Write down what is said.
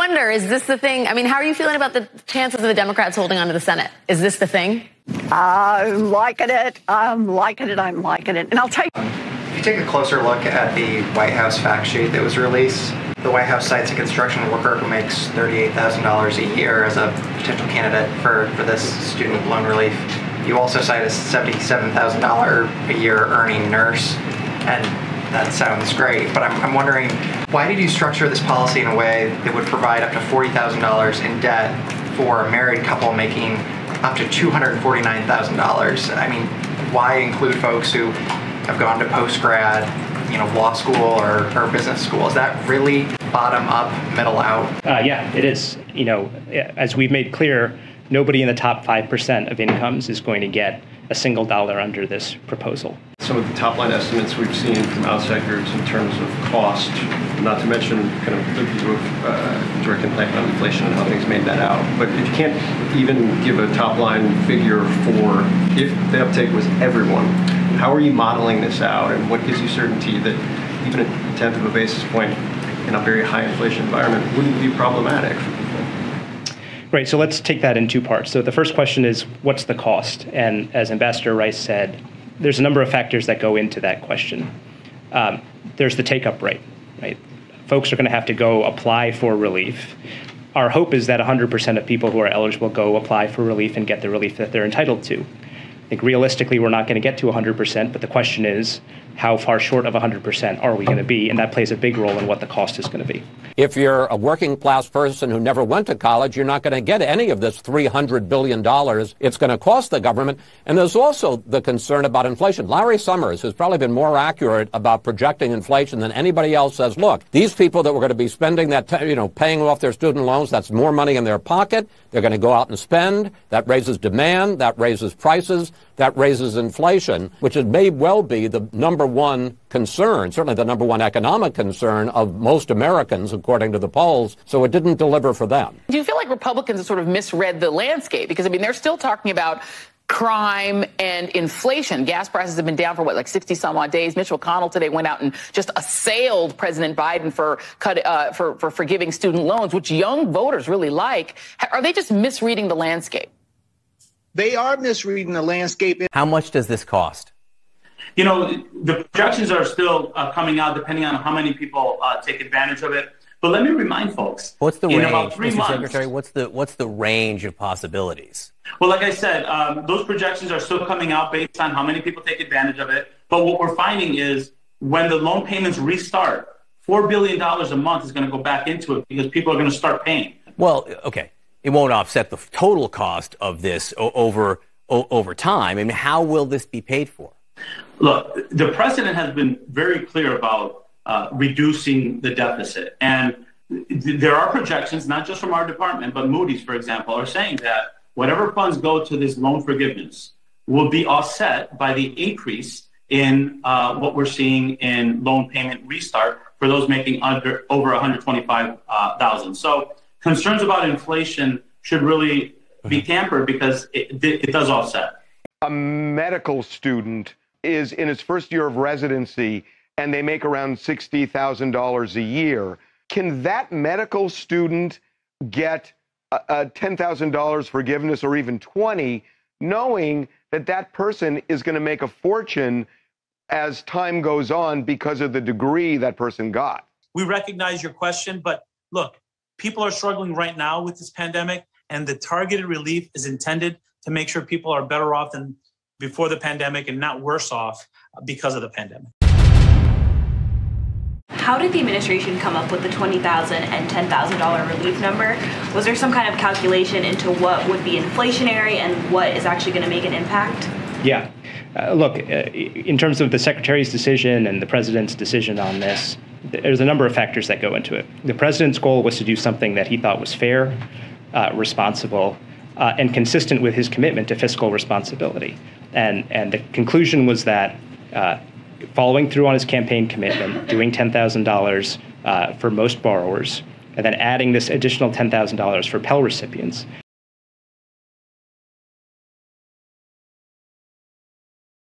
wonder, is this the thing? I mean, how are you feeling about the chances of the Democrats holding on to the Senate? Is this the thing? I'm liking it. I'm liking it. And I'll tell you. If you take a closer look at the White House fact sheet that was released, the White House cites a construction worker who makes $38,000 a year as a potential candidate for this student loan relief. You also cite a $77,000 a year earning nurse, and that sounds great, but I'm wondering, why did you structure this policy in a way that would provide up to $40,000 in debt for a married couple making up to $249,000? I mean, why include folks who have gone to post-grad, law school or business school? Is that really bottom up, middle out? Yeah, it is. As we've made clear, nobody in the top 5% of incomes is going to get a single dollar under this proposal. Some of the top line estimates we've seen from outside groups in terms of cost, not to mention kind of the view of direct impact on inflation and how things made that out. But if you can't even give a top line figure for if the uptake was everyone, how are you modeling this out, and what gives you certainty that even a tenth of a basis point in a very high inflation environment wouldn't be problematic for people? Right, so let's take that in two parts. So the first question is, what's the cost? And as Ambassador Rice said, there's a number of factors that go into that question. There's the take-up rate, right? Folks are going to have to go apply for relief. Our hope is that 100% of people who are eligible go apply for relief and get the relief that they're entitled to. I think realistically, we're not going to get to 100%, but the question is, how far short of 100% are we going to be? And that plays a big role in what the cost is going to be. If you're a working class person who never went to college, you're not going to get any of this $300 billion it's going to cost the government. And there's also the concern about inflation. Larry Summers has probably been more accurate about projecting inflation than anybody else. Says, look, these people that were going to be spending that, paying off their student loans, that's more money in their pocket. They're going to go out and spend. That raises demand. That raises prices. That raises inflation, which it may well be the number one concern, certainly the number one economic concern of most Americans, according to the polls. So it didn't deliver for them. Do you feel like Republicans have sort of misread the landscape? Because, they're still talking about crime and inflation. Gas prices have been down for, 60 some odd days. Mitch McConnell today went out and just assailed President Biden for forgiving student loans, which young voters really like. Are they just misreading the landscape? They are misreading the landscape. How much does this cost? The projections are still coming out depending on how many people take advantage of it. But let me remind folks. What's the range, about 3 Mr. months, Secretary? What's the range of possibilities? Well, like I said, those projections are still coming out based on how many people take advantage of it. But what we're finding is when the loan payments restart, $4 billion a month is going to go back into it because people are going to start paying. Well, okay. It won't offset the total cost of this over time. How will this be paid for? Look, the president has been very clear about reducing the deficit. And there are projections, not just from our department, but Moody's, for example, are saying that whatever funds go to this loan forgiveness will be offset by the increase in what we're seeing in loan payment restart for those making over $125,000. So concerns about inflation should really be tampered because it does offset. A medical student is in his first year of residency and they make around $60,000 a year. Can that medical student get a $10,000 forgiveness or even 20, knowing that that person is going to make a fortune as time goes on because of the degree that person got? We recognize your question, but look, people are struggling right now with this pandemic, and the targeted relief is intended to make sure people are better off than before the pandemic and not worse off because of the pandemic. How did the administration come up with the $20,000 and $10,000 relief number? Was there some kind of calculation into what would be inflationary and what is actually going to make an impact? Yeah. Look, in terms of the Secretary's decision and the President's decision on this, there's a number of factors that go into it. The President's goal was to do something that he thought was fair, responsible, and consistent with his commitment to fiscal responsibility. And the conclusion was that following through on his campaign commitment, doing $10,000 for most borrowers, and then adding this additional $10,000 for Pell recipients